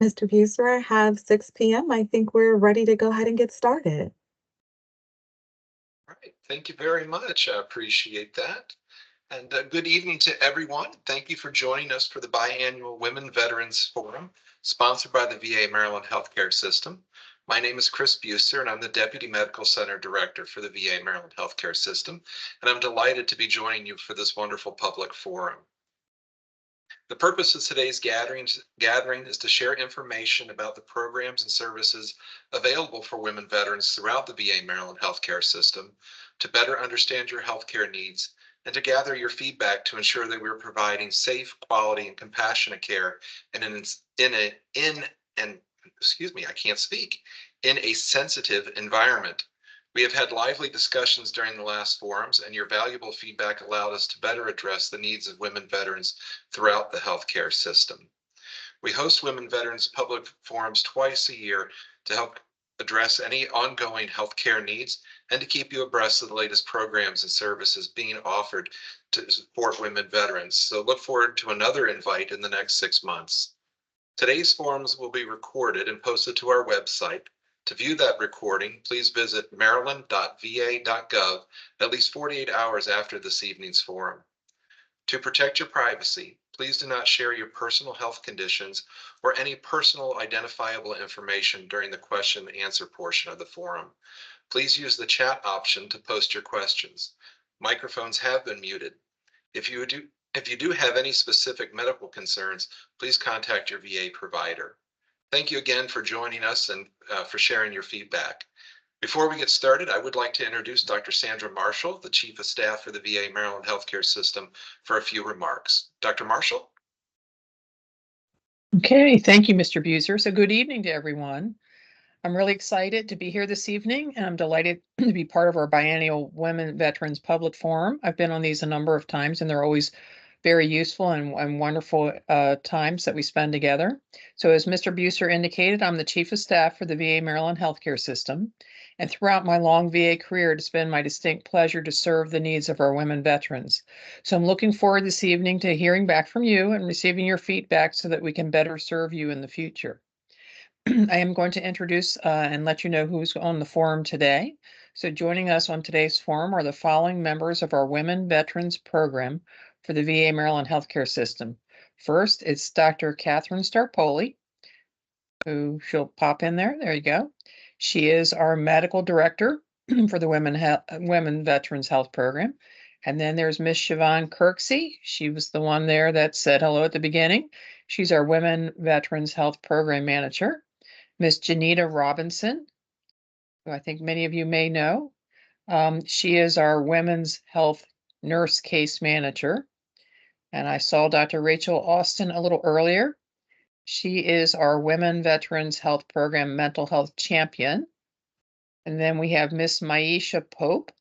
Mr. Buser, I have 6 p.m. I think we're ready to go ahead and get started. All right, thank you very much. I appreciate that. And good evening to everyone. Thank you for joining us for the biannual Women Veterans Forum, sponsored by the VA Maryland Healthcare System. My name is Chris Buser, and I'm the Deputy Medical Center Director for the VA Maryland Healthcare System. And I'm delighted to be joining you for this wonderful public forum. The purpose of today's gathering is to share information about the programs and services available for women veterans throughout the VA Maryland healthcare system, to better understand your healthcare needs, and to gather your feedback to ensure that we're providing safe, quality, and compassionate care in a sensitive environment. We have had lively discussions during the last forums, and your valuable feedback allowed us to better address the needs of women veterans throughout the healthcare system. We host women veterans public forums twice a year to help address any ongoing healthcare needs and to keep you abreast of the latest programs and services being offered to support women veterans. So look forward to another invite in the next 6 months. Today's forums will be recorded and posted to our website. To view that recording, please visit maryland.va.gov at least 48 hours after this evening's forum. To protect your privacy, please do not share your personal health conditions or any personal identifiable information during the question and answer portion of the forum. Please use the chat option to post your questions. Microphones have been muted. If you do have any specific medical concerns, please contact your VA provider. Thank you again for joining us and for sharing your feedback. Before we get started, I would like to introduce Dr. Sandra Marshall, the Chief of Staff for the VA Maryland Healthcare System, for a few remarks. Dr. Marshall? Okay, thank you, Mr. Buser. So good evening to everyone. I'm really excited to be here this evening, and I'm delighted to be part of our biennial Women Veterans Public Forum. I've been on these a number of times, and they're always very useful and wonderful times that we spend together. So as Mr. Buser indicated, I'm the Chief of Staff for the VA Maryland Healthcare System. And throughout my long VA career, it's been my distinct pleasure to serve the needs of our women veterans. So I'm looking forward this evening to hearing back from you and receiving your feedback so that we can better serve you in the future. I am going to introduce and let you know who's on the forum today. So joining us on today's forum are the following members of our Women Veterans Program for the VA Maryland Healthcare System. First, it's Dr. Catherine Starpoli, who she'll pop in there. There you go. She is our medical director for the Women Veterans Health Program. And then there's Miss Siobhan Kirksey. She was the one there that said hello at the beginning. She's our Women Veterans Health Program Manager. Miss Janita Robinson, who I think many of you may know. She is our Women's Health Nurse Case Manager. And I saw Dr. Rachel Austin a little earlier. She is our Women Veterans Health Program Mental Health Champion. And then we have Miss Maisha Pope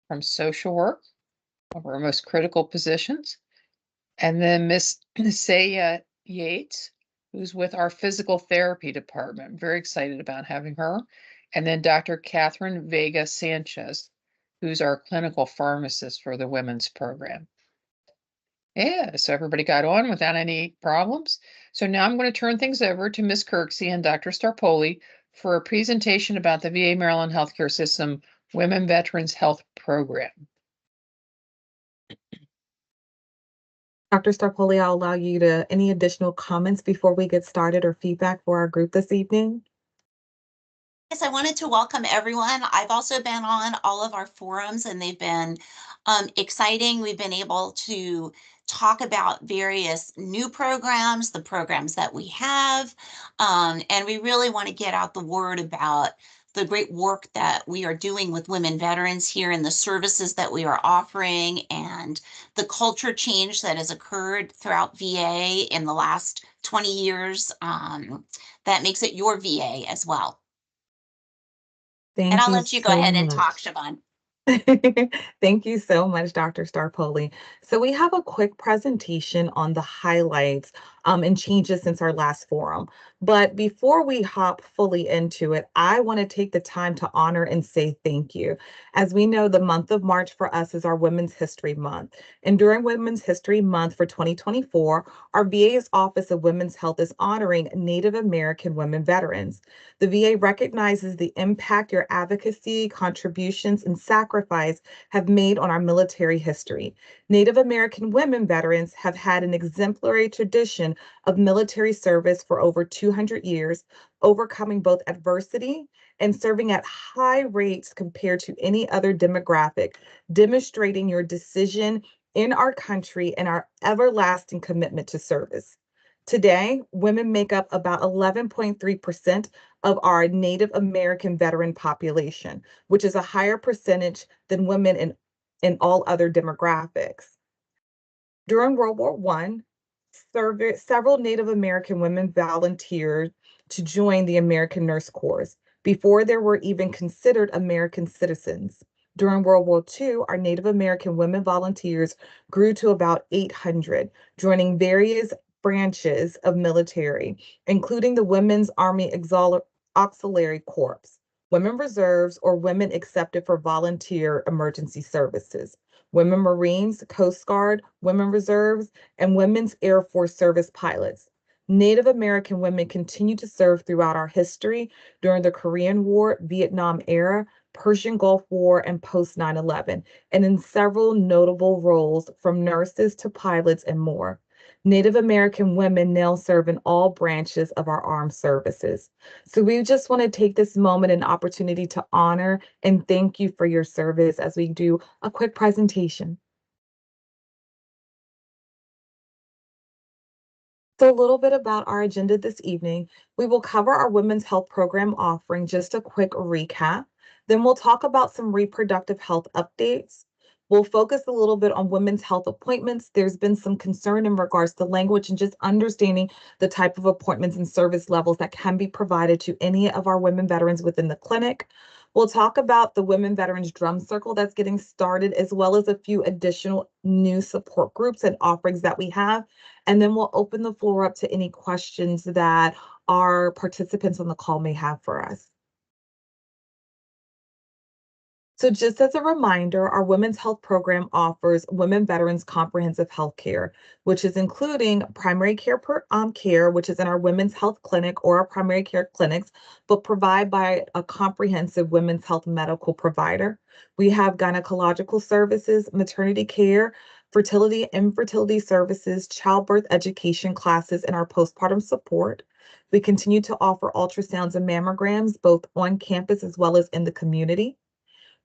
from Social Work, one of our most critical positions. And then Miss Saya Yates, who's with our Physical Therapy Department. I'm very excited about having her. And then Dr. Catherine Vega Sanchez, who's our clinical pharmacist for the women's program. Yeah, so everybody got on without any problems. So now I'm going to turn things over to Ms. Kirksey and Dr. Starpoli for a presentation about the VA Maryland Healthcare System Women Veterans Health Program. Dr. Starpoli, I'll allow you to any additional comments before we get started or feedback for our group this evening. Yes, I wanted to welcome everyone. I've also been on all of our forums and they've been exciting. We've been able to talk about various new programs, the programs that we have, and we really want to get out the word about the great work that we are doing with women veterans here and the services that we are offering and the culture change that has occurred throughout VA in the last 20 years that makes it your VA as well. And I'll let you go ahead and talk, Siobhan. Thank you so much, Dr. Starpoli. So we have a quick presentation on the highlights and changes since our last forum. But before we hop fully into it, I want to take the time to honor and say thank you. As we know, the month of March for us is our Women's History Month. And during Women's History Month for 2024, our VA's Office of Women's Health is honoring Native American women veterans. The VA recognizes the impact your advocacy, contributions, and sacrifice have made on our military history. Native American women veterans have had an exemplary tradition of military service for over 200 years, overcoming both adversity and serving at high rates compared to any other demographic, demonstrating your decision in our country and our everlasting commitment to service. Today, women make up about 11.3% of our Native American veteran population, which is a higher percentage than women in all other demographics. During World War I, several Native American women volunteered to join the American Nurse Corps before they were even considered American citizens. During World War II, our Native American women volunteers grew to about 800, joining various branches of military, including the Women's Army Auxiliary Corps, Women Reserves, or Women Accepted for Volunteer Emergency Services, Women Marines, Coast Guard, Women Reserves, and Women's Air Force Service pilots. Native American women continue to serve throughout our history during the Korean War, Vietnam era, Persian Gulf War, and post 9/11, and in several notable roles from nurses to pilots and more. Native American women now serve in all branches of our armed services. So we just want to take this moment and opportunity to honor and thank you for your service as we do a quick presentation. So a little bit about our agenda this evening. We will cover our women's health program offering, just a quick recap. Then we'll talk about some reproductive health updates. We'll focus a little bit on women's health appointments. There's been some concern in regards to language and just understanding the type of appointments and service levels that can be provided to any of our women veterans within the clinic. We'll talk about the Women Veterans Drum Circle that's getting started, as well as a few additional new support groups and offerings that we have. And then we'll open the floor up to any questions that our participants on the call may have for us. So just as a reminder, our women's health program offers women veterans comprehensive health care, which is including primary care care, which is in our women's health clinic or our primary care clinics, but provided by a comprehensive women's health medical provider. We have gynecological services, maternity care, fertility and infertility services, childbirth education classes, and our postpartum support. We continue to offer ultrasounds and mammograms, both on campus as well as in the community.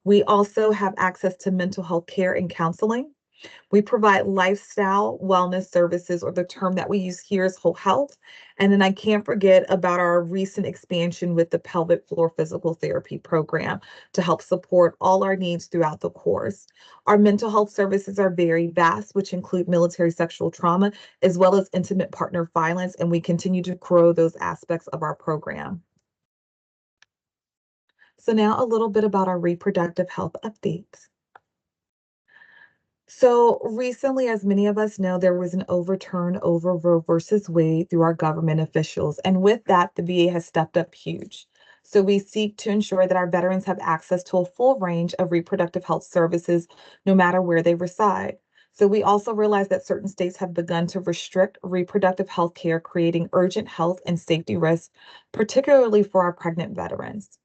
We also have access to mental health care and counseling. We provide lifestyle wellness services, or the term that we use here is whole health. And then I can't forget about our recent expansion with the pelvic floor physical therapy program to help support all our needs throughout the course. Our mental health services are very vast, which include military sexual trauma, as well as intimate partner violence, and we continue to grow those aspects of our program. So now a little bit about our reproductive health updates. So recently, as many of us know, there was an overturn over Roe versus Wade through our government officials. And with that, the VA has stepped up huge. So we seek to ensure that our veterans have access to a full range of reproductive health services, no matter where they reside. So we also realize that certain states have begun to restrict reproductive health care, creating urgent health and safety risks, particularly for our pregnant veterans.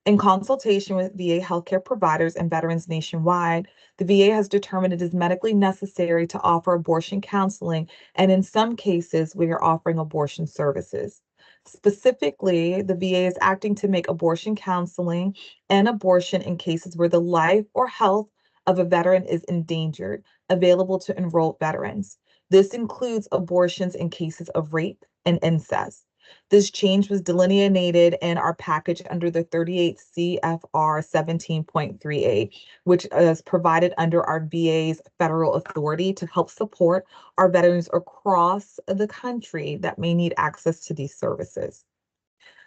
In consultation with VA healthcare providers and veterans nationwide, the VA has determined it is medically necessary to offer abortion counseling, and in some cases, we are offering abortion services. Specifically, the VA is acting to make abortion counseling and abortion in cases where the life or health of a veteran is endangered, available to enrolled veterans. This includes abortions in cases of rape and incest. This change was delineated in our package under the 38 CFR 17.3A, which is provided under our VA's federal authority to help support our veterans across the country that may need access to these services.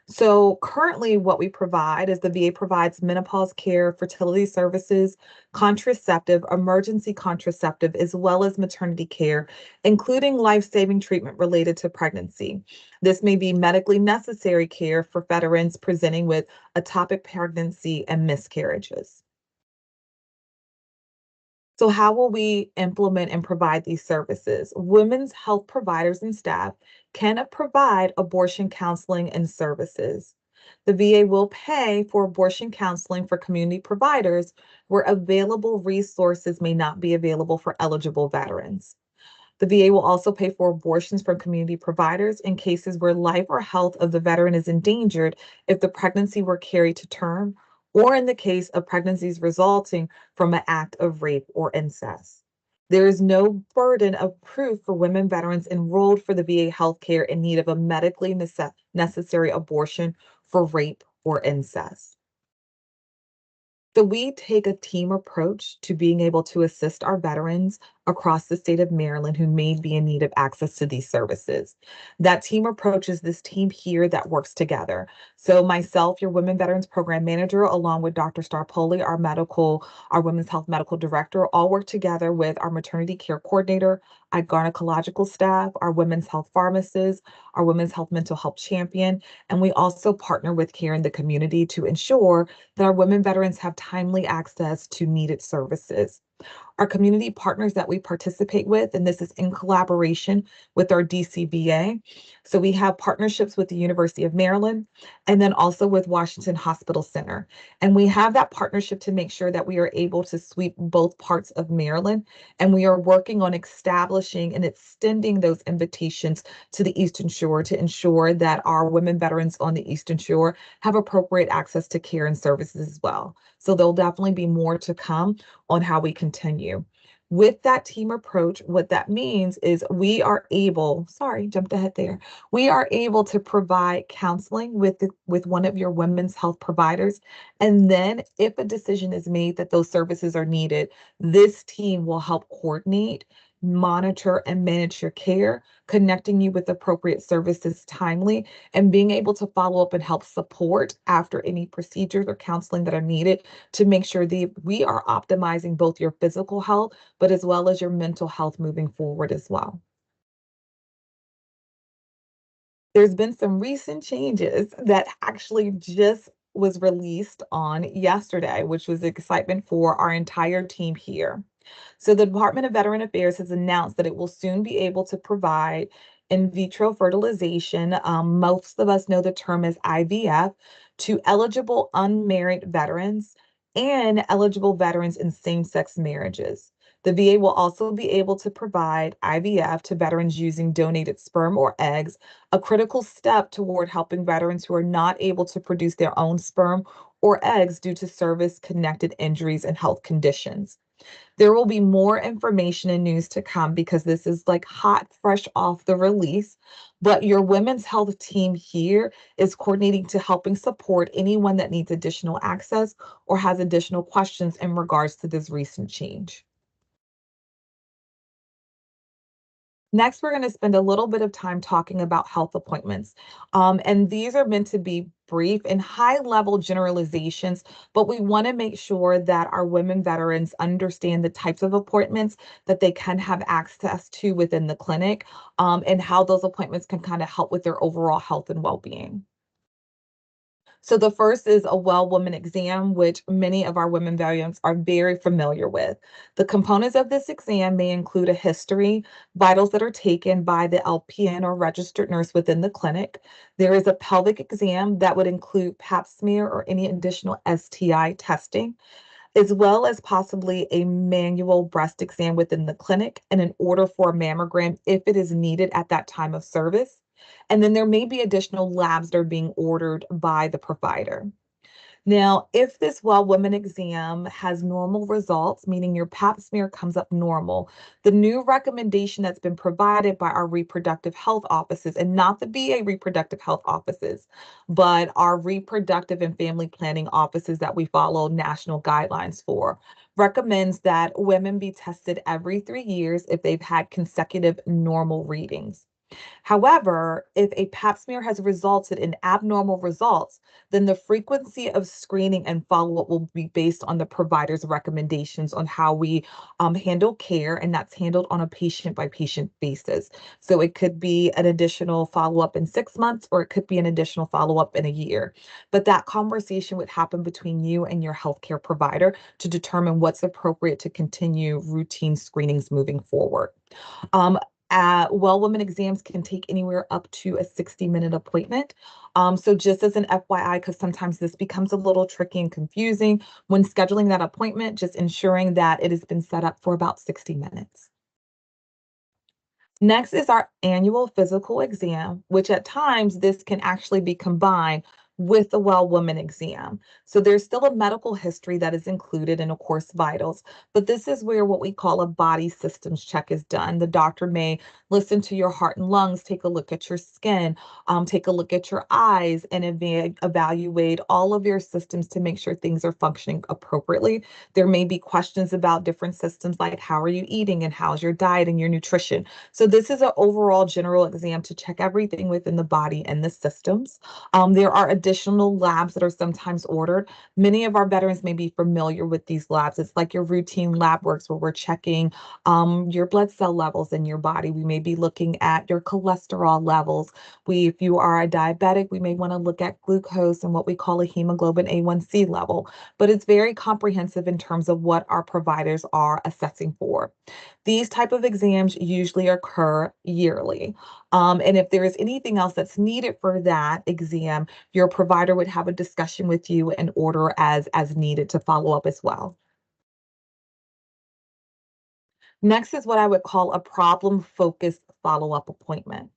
So currently what we provide is the VA provides menopause care, fertility services, contraceptive, emergency contraceptive, as well as maternity care, including life-saving treatment related to pregnancy. This may be medically necessary care for veterans presenting with ectopic pregnancy and miscarriages. So how will we implement and provide these services? Women's health providers and staff can provide abortion counseling and services. The VA will pay for abortion counseling for community providers where available resources may not be available for eligible veterans. The VA will also pay for abortions from community providers in cases where life or health of the veteran is endangered if the pregnancy were carried to term, or in the case of pregnancies resulting from an act of rape or incest. There is no burden of proof for women veterans enrolled for the VA healthcare in need of a medically necessary abortion for rape or incest. So we take a team approach to being able to assist our veterans across the state of Maryland who may be in need of access to these services. That team approach is this team here that works together. So myself, your Women Veterans Program Manager, along with Dr. Starpoli, our Women's Health Medical Director, all work together with our Maternity Care Coordinator, our gynecological staff, our Women's Health Pharmacist, our Women's Health Mental Health Champion, and we also partner with Care in the Community to ensure that our women veterans have timely access to needed services. Our community partners that we participate with, and this is in collaboration with our DCBA. So we have partnerships with the University of Maryland and then also with Washington Hospital Center. And we have that partnership to make sure that we are able to sweep both parts of Maryland. And we are working on establishing and extending those invitations to the Eastern Shore to ensure that our women veterans on the Eastern Shore have appropriate access to care and services as well. So there'll definitely be more to come on how we continue. With that team approach, what that means is we are able, sorry, jumped ahead there. We are able to provide counseling with one of your women's health providers. And then if a decision is made that those services are needed, this team will help coordinate, monitor, and manage your care, connecting you with appropriate services timely, and being able to follow up and help support after any procedures or counseling that are needed to make sure that we are optimizing both your physical health, but as well as your mental health moving forward as well. There's been some recent changes that actually just was released on yesterday, which was excitement for our entire team here. So the Department of Veteran Affairs has announced that it will soon be able to provide in vitro fertilization. Most of us know the term as IVF to eligible unmarried veterans and eligible veterans in same-sex marriages. The VA will also be able to provide IVF to veterans using donated sperm or eggs, a critical step toward helping veterans who are not able to produce their own sperm or eggs due to service-connected injuries and health conditions. There will be more information and news to come because this is like hot, fresh off the release. But your women's health team here is coordinating to helping support anyone that needs additional access or has additional questions in regards to this recent change. Next, we're going to spend a little bit of time talking about health appointments. And these are meant to be brief and high-level generalizations, but we want to make sure that our women veterans understand the types of appointments that they can have access to within the clinic, and how those appointments can kind of help with their overall health and well-being. So the first is a well woman exam, which many of our women veterans are very familiar with. The components of this exam may include a history, vitals that are taken by the LPN or registered nurse within the clinic. There is a pelvic exam that would include pap smear or any additional STI testing, as well as possibly a manual breast exam within the clinic and an order for a mammogram if it is needed at that time of service. And then there may be additional labs that are being ordered by the provider. Now, if this well woman exam has normal results, meaning your pap smear comes up normal, the new recommendation that's been provided by our reproductive health offices, and not the VA reproductive health offices, but our reproductive and family planning offices that we follow national guidelines for, recommends that women be tested every 3 years if they've had consecutive normal readings. However, if a pap smear has resulted in abnormal results, then the frequency of screening and follow-up will be based on the provider's recommendations on how we handle care, and that's handled on a patient-by-patient basis. So it could be an additional follow-up in 6 months, or it could be an additional follow-up in a year. But that conversation would happen between you and your healthcare provider to determine what's appropriate to continue routine screenings moving forward. Um, well woman exams can take anywhere up to a 60-minute appointment. So just as an FYI, because sometimes this becomes a little tricky and confusing when scheduling that appointment, just ensuring that it has been set up for about 60 minutes. Next is our annual physical exam, which at times this can actually be combined with the well woman exam. So there's still a medical history that is included and of course vitals, but this is where what we call a body systems check is done. The doctor may listen to your heart and lungs, take a look at your skin, take a look at your eyes, and evaluate all of your systems to make sure things are functioning appropriately. There may be questions about different systems like how are you eating and how's your diet and your nutrition. So this is an overall general exam to check everything within the body and the systems. There are additional labs that are sometimes ordered. Many of our veterans may be familiar with these labs. It's like your routine lab works where we're checking your blood cell levels in your body. We may be looking at your cholesterol levels. If you are a diabetic, we may want to look at glucose and what we call a hemoglobin A1C level. But it's very comprehensive in terms of what our providers are assessing for. These type of exams usually occur yearly. And if there is anything else that's needed for that exam, your provider would have a discussion with you and order as needed to follow up as well. Next is what I would call a problem-focused follow-up appointment.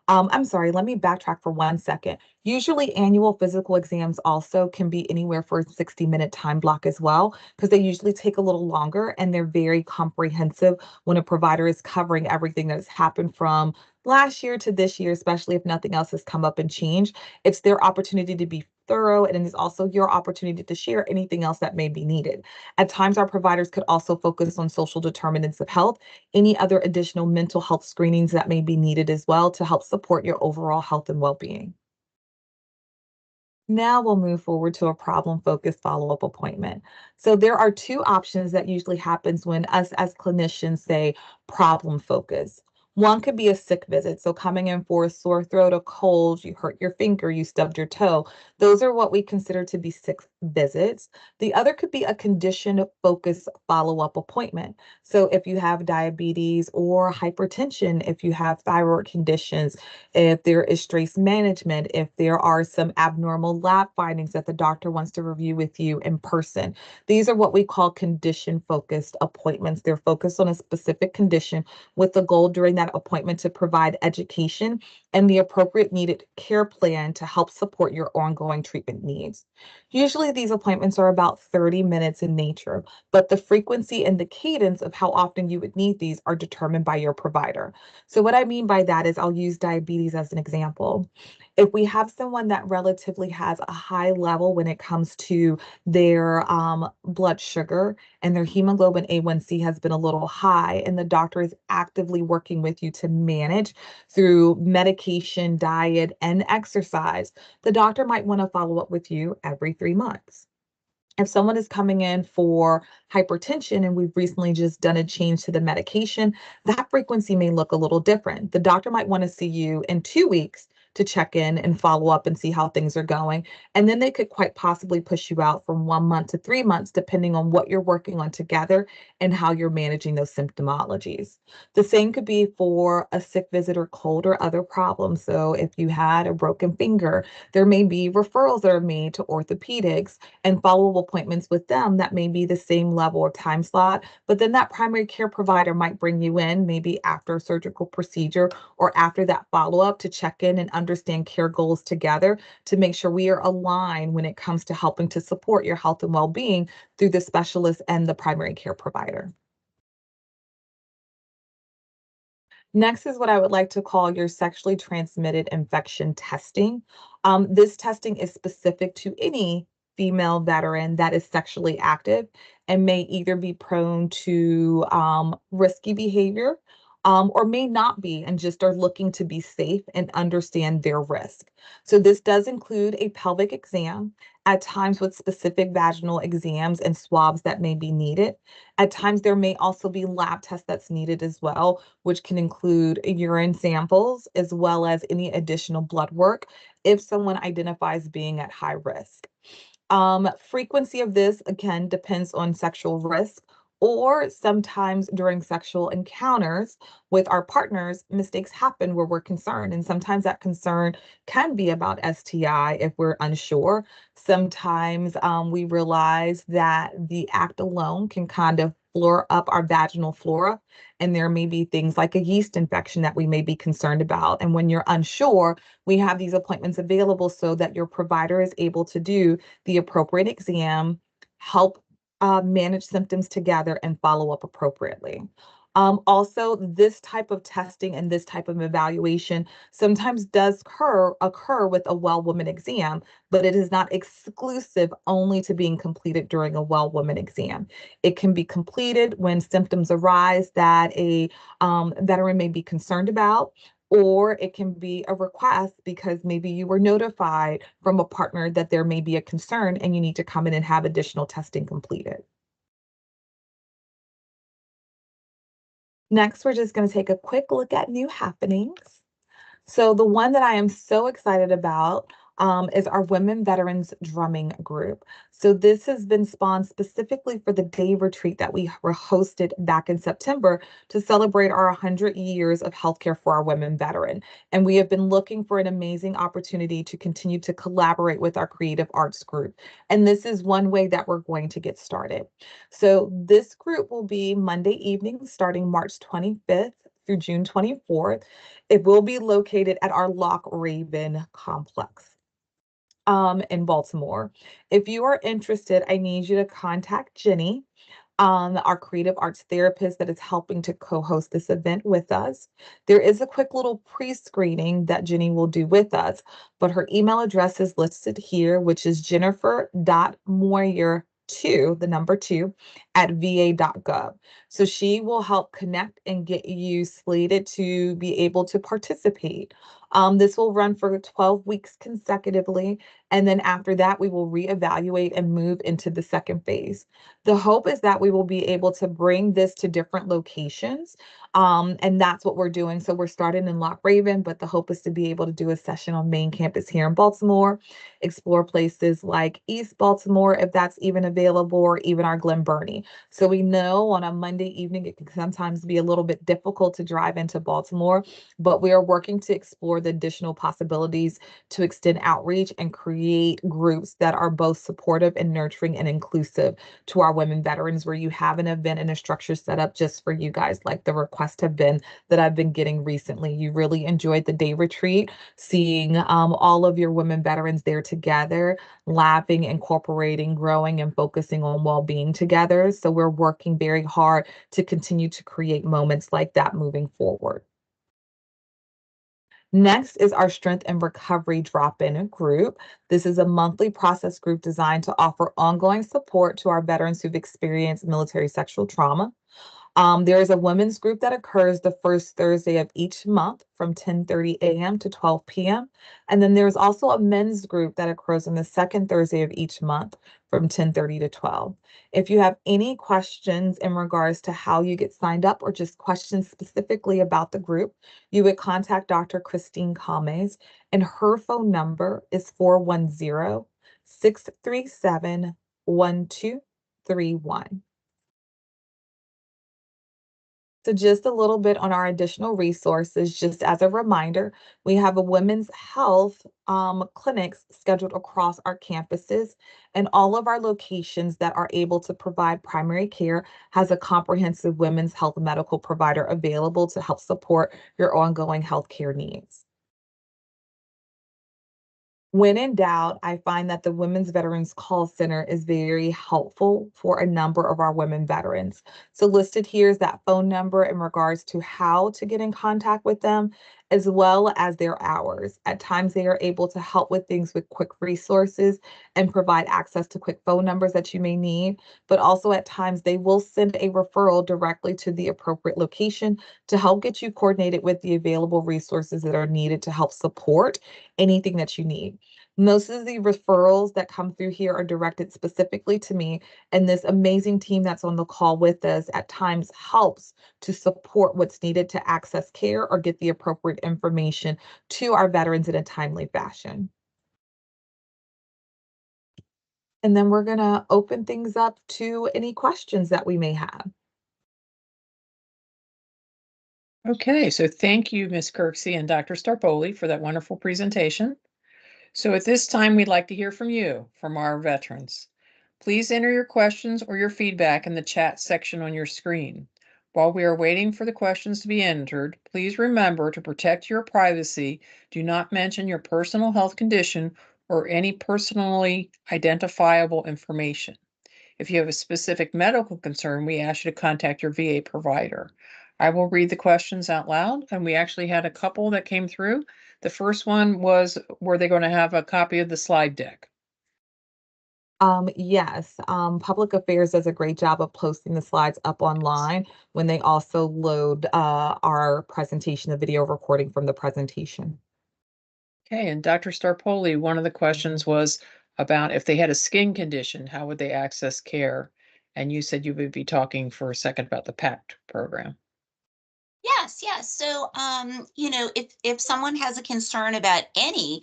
I'm sorry, let me backtrack for 1 second. Usually annual physical exams also can be anywhere for a 60-minute time block as well, because they usually take a little longer and they're very comprehensive when a provider is covering everything that has happened from last year to this year, especially if nothing else has come up and changed. It's their opportunity to be thorough, and it is also your opportunity to share anything else that may be needed. At times, our providers could also focus on social determinants of health, any other additional mental health screenings that may be needed as well to help support your overall health and well-being. Now we'll move forward to a problem-focused follow-up appointment. So there are two options that usually happens when us as clinicians say problem focus. One could be a sick visit. So coming in for a sore throat, a cold, you hurt your finger, you stubbed your toe. Those are what we consider to be sick visits. The other could be a condition-focused follow-up appointment. So if you have diabetes or hypertension, if you have thyroid conditions, if there is stress management, if there are some abnormal lab findings that the doctor wants to review with you in person. These are what we call condition-focused appointments. They're focused on a specific condition with the goal during that appointment to provide education and the appropriate needed care plan to help support your ongoing treatment needs. Usually these appointments are about 30 minutes in nature, but the frequency and the cadence of how often you would need these are determined by your provider. So what I mean by that is I'll use diabetes as an example. If we have someone that relatively has a high level when it comes to their blood sugar and their hemoglobin A1C has been a little high, and the doctor is actively working with you to manage through medication, diet, and exercise, the doctor might want to follow up with you every 3 months. If someone is coming in for hypertension and we've recently just done a change to the medication, that frequency may look a little different. The doctor might want to see you in 2 weeks to check in and follow up and see how things are going. And then they could quite possibly push you out from 1 month to 3 months, depending on what you're working on together and how you're managing those symptomologies. The same could be for a sick visit or cold or other problems. So if you had a broken finger, there may be referrals that are made to orthopedics and follow-up appointments with them that may be the same level or time slot, but then that primary care provider might bring you in maybe after a surgical procedure or after that follow-up to check in and understand care goals together to make sure we are aligned when it comes to helping to support your health and well-being through the specialist and the primary care provider. Next is what I would like to call your sexually transmitted infection testing. This testing is specific to any female veteran that is sexually active and may either be prone to risky behavior or may not be and just are looking to be safe and understand their risk. So this does include a pelvic exam, at times with specific vaginal exams and swabs that may be needed. At times there may also be lab tests that's needed as well, which can include urine samples as well as any additional blood work if someone identifies being at high risk. Frequency of this, again, depends on sexual risk, or sometimes during sexual encounters with our partners, mistakes happen where we're concerned. And sometimes that concern can be about STI if we're unsure. Sometimes we realize that the act alone can kind of flare up our vaginal flora. And there may be things like a yeast infection that we may be concerned about. And when you're unsure, we have these appointments available so that your provider is able to do the appropriate exam, help manage symptoms together, and follow up appropriately. Also, this type of testing and this type of evaluation sometimes does occur with a well woman exam, but it is not exclusive only to being completed during a well woman exam. It can be completed when symptoms arise that a veteran may be concerned about, or it can be a request because maybe you were notified from a partner that there may be a concern and you need to come in and have additional testing completed. Next, we're just going to take a quick look at new happenings. So the one that I am so excited about is our Women Veterans Drumming Group. So this has been spawned specifically for the day retreat that we were hosted back in September to celebrate our 100 years of healthcare for our women veteran. And we have been looking for an amazing opportunity to continue to collaborate with our creative arts group. And this is one way that we're going to get started. So this group will be Monday evening starting March 25th through June 24th. It will be located at our Loch Raven complex in Baltimore. If you are interested, I need you to contact Jenny, our creative arts therapist that is helping to co-host this event with us. There is a quick little pre-screening that Jenny will do with us, but her email address is listed here, which is jennifer.moyer2, the number 2, at va.gov. So she will help connect and get you slated to be able to participate. This will run for 12 weeks consecutively. And then after that, we will reevaluate and move into the second phase. The hope is that we will be able to bring this to different locations. And that's what we're doing. So we're starting in Loch Raven, but the hope is to be able to do a session on main campus here in Baltimore, explore places like East Baltimore, if that's even available, or even our Glen Burnie. So we know on a Monday evening, it can sometimes be a little bit difficult to drive into Baltimore, but we are working to explore the additional possibilities to extend outreach and create groups that are both supportive and nurturing and inclusive to our women veterans, where you have an event and a structure set up just for you guys, like the requests have been that I've been getting recently. You really enjoyed the day retreat, seeing all of your women veterans there together, laughing, incorporating, growing, and focusing on well-being together. So we're working very hard to continue to create moments like that moving forward. Next is our Strength and Recovery Drop-In group. This is a monthly process group designed to offer ongoing support to our veterans who've experienced military sexual trauma. There is a women's group that occurs the first Thursday of each month from 10:30 a.m. to 12 p.m. And then there's also a men's group that occurs on the second Thursday of each month from 10:30 to 12. If you have any questions in regards to how you get signed up, or just questions specifically about the group, you would contact Dr. Christine Calmes, and her phone number is 410-637-1231. So just a little bit on our additional resources, just as a reminder, we have a women's health clinics scheduled across our campuses, and all of our locations that are able to provide primary care has a comprehensive women's health medical provider available to help support your ongoing healthcare needs. When in doubt, I find that the Women's Veterans Call Center is very helpful for a number of our women veterans. So listed here is that phone number in regards to how to get in contact with them, as well as their hours. At times, they are able to help with things with quick resources and provide access to quick phone numbers that you may need. But also at times, they will send a referral directly to the appropriate location to help get you coordinated with the available resources that are needed to help support anything that you need. Most of the referrals that come through here are directed specifically to me, and this amazing team that's on the call with us at times helps to support what's needed to access care or get the appropriate information to our veterans in a timely fashion. And then we're going to open things up to any questions that we may have. Okay, so thank you, Ms. Kirksey and Dr. Starpoli, for that wonderful presentation. So at this time, we'd like to hear from you, from our veterans. Please enter your questions or your feedback in the chat section on your screen. While we are waiting for the questions to be entered, please remember to protect your privacy. Do not mention your personal health condition or any personally identifiable information. If you have a specific medical concern, we ask you to contact your VA provider. I will read the questions out loud, and we actually had a couple that came through. The first one was, were they going to have a copy of the slide deck? Yes, Public Affairs does a great job of posting the slides up online when they also load our presentation, the video recording from the presentation. Okay, and Dr. Starpoli, one of the questions was about if they had a skin condition, how would they access care? And you said you would be talking for a second about the PACT program. Yes, yes. So, if someone has a concern about any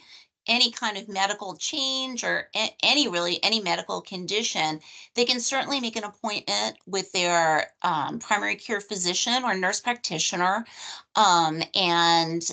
kind of medical change or any medical condition, they can certainly make an appointment with their primary care physician or nurse practitioner, and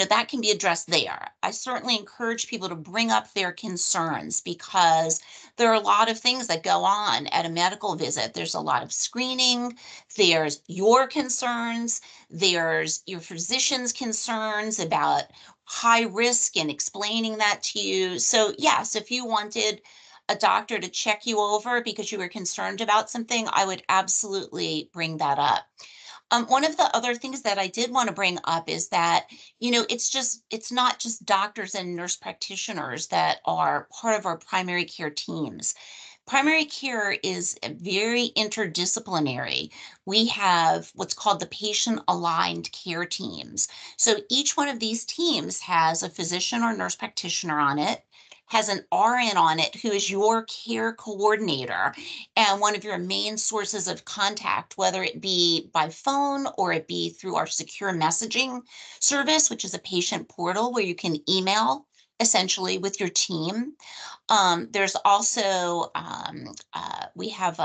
that can be addressed there. I certainly encourage people to bring up their concerns because there are a lot of things that go on at a medical visit. There's a lot of screening. There's your concerns, there's your physician's concerns about high risk and explaining that to you. So, yes, if you wanted a doctor to check you over because you were concerned about something, I would absolutely bring that up. One of the other things that I did want to bring up is that, it's not just doctors and nurse practitioners that are part of our primary care teams. Primary care is very interdisciplinary. We have what's called the patient aligned care teams. So each one of these teams has a physician or nurse practitioner on it, has an RN on it who is your care coordinator and one of your main sources of contact, whether it be by phone or it be through our secure messaging service, which is a patient portal where you can email essentially with your team. There's also we have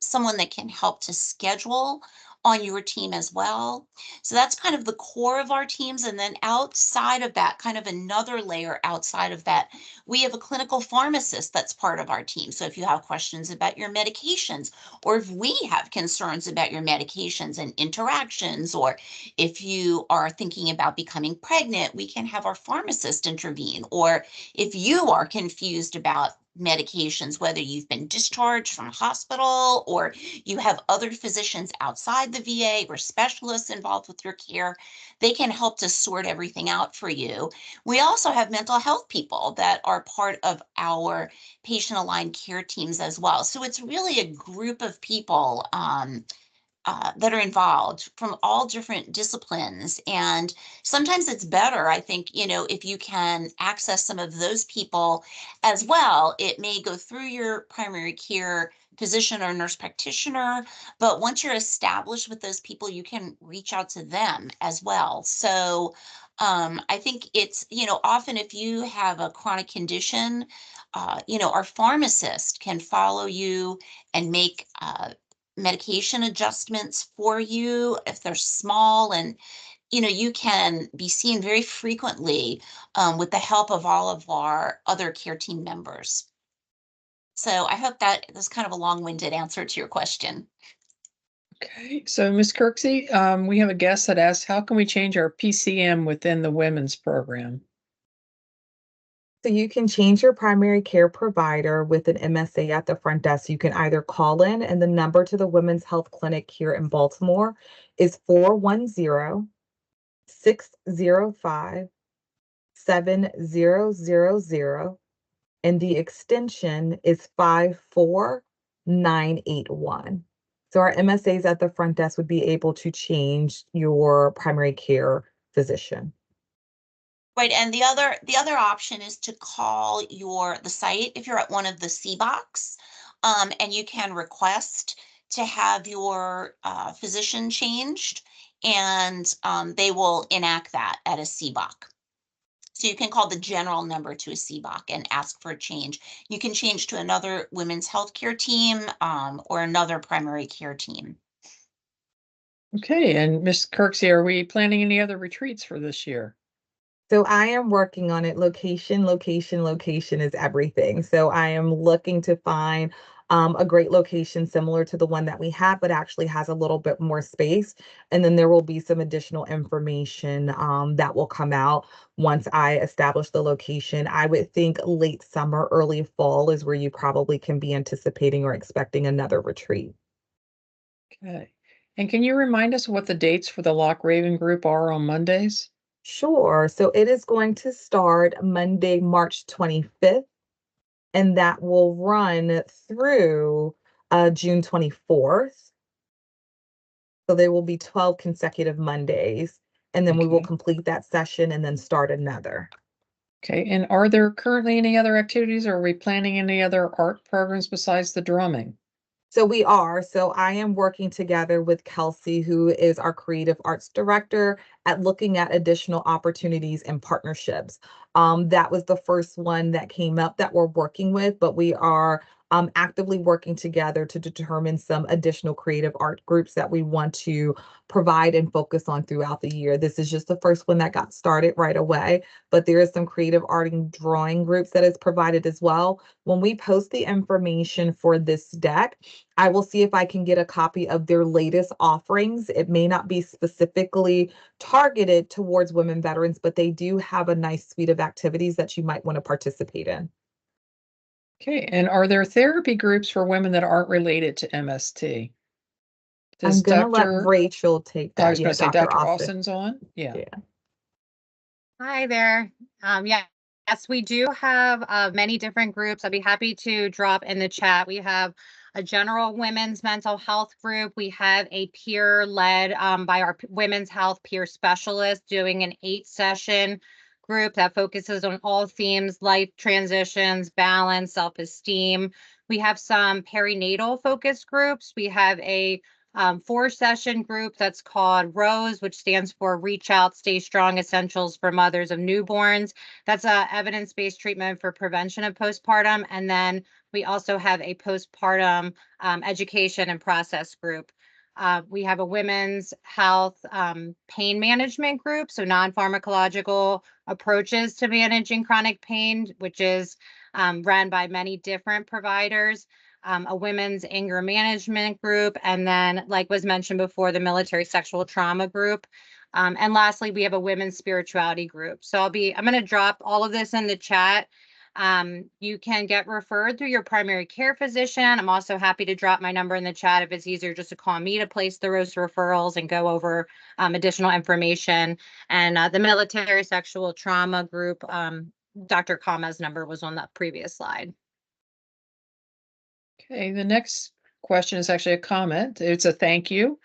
someone that can help to schedule on your team as well. So that's kind of the core of our teams. And then outside of that, kind of another layer outside of that, we have a clinical pharmacist that's part of our team. So if you have questions about your medications, or if we have concerns about your medications and interactions, or if you are thinking about becoming pregnant, we can have our pharmacist intervene. Or if you are confused about medications, whether you've been discharged from a hospital or you have other physicians outside the VA or specialists involved with your care, they can help to sort everything out for you. We also have mental health people that are part of our patient aligned care teams as well. So it's really a group of people that are involved from all different disciplines. And sometimes it's better, I think, if you can access some of those people as well. It may go through your primary care physician or nurse practitioner, but once you're established with those people, you can reach out to them as well. So I think it's, often if you have a chronic condition, our pharmacist can follow you and make medication adjustments for you if they're small, and you can be seen very frequently with the help of all of our other care team members. So I hope that was kind of a long-winded answer to your question. Okay, so Ms. Kirksey, we have a guest that asks, how can we change our PCM within the women's program? So you can change your primary care provider with an MSA at the front desk. You can either call in, and the number to the Women's Health Clinic here in Baltimore is 410 605-7000, and the extension is 54981. So our MSAs at the front desk would be able to change your primary care physician. Right, and the other option is to call the site if you're at one of the CBOCs, and you can request to have your physician changed, and they will enact that at a CBOC. So you can call the general number to a CBOC and ask for a change. You can change to another women's healthcare team or another primary care team. Okay, and Ms. Kirksey, are we planning any other retreats for this year? So I am working on it. Location, location, location is everything. So I am looking to find a great location similar to the one that we have, but actually has a little bit more space. And then there will be some additional information that will come out once I establish the location. I would think late summer, early fall is where you probably can be anticipating or expecting another retreat. Okay. And can you remind us what the dates for the Lock Raven group are on Mondays? Sure. So it is going to start Monday, March 25th, and that will run through June 24th. So there will be 12 consecutive Mondays, and then we will Okay. complete that session and then start another. Okay, and are there currently any other activities, or are we planning any other art programs besides the drumming? So we are. So I am working together with Kelsey, who is our creative arts director, at looking at additional opportunities and partnerships. That was the first one that came up that we're working with, but we are actively working together to determine some additional creative art groups that we want to provide and focus on throughout the year. This is just the first one that got started right away, but there is some creative art and drawing groups that is provided as well. When we post the information for this deck, I will see if I can get a copy of their latest offerings. It may not be specifically targeted towards women veterans, but they do have a nice suite of activities that you might want to participate in. Okay, and are there therapy groups for women that aren't related to MST? I'm Does gonna let Dr. Rachel take I that. was Yeah, going to say Dr. Dr. Austin. Austin's on? Yeah. Yeah. Hi there. Yes, we do have many different groups. I'd be happy to drop in the chat. We have a general women's mental health group. We have a peer led by our women's health peer specialist doing an 8-session group that focuses on all themes, life transitions, balance, self-esteem. We have some perinatal focused groups. We have a 4-session group that's called ROSE, which stands for Reach Out, Stay Strong Essentials for Mothers of Newborns. That's a evidence-based treatment for prevention of postpartum. And then we also have a postpartum education and process group. We have a women's health pain management group, so non-pharmacological approaches to managing chronic pain, which is run by many different providers. A women's anger management group, and then, like was mentioned before, the military sexual trauma group. And lastly, we have a women's spirituality group. So I'm going to drop all of this in the chat. You can get referred through your primary care physician. I'm also happy to drop my number in the chat if it's easier just to call me to place those referrals and go over additional information. And the military sexual trauma group, Dr. Kama's number was on the previous slide. Okay, the next question is actually a comment. It's a thank you.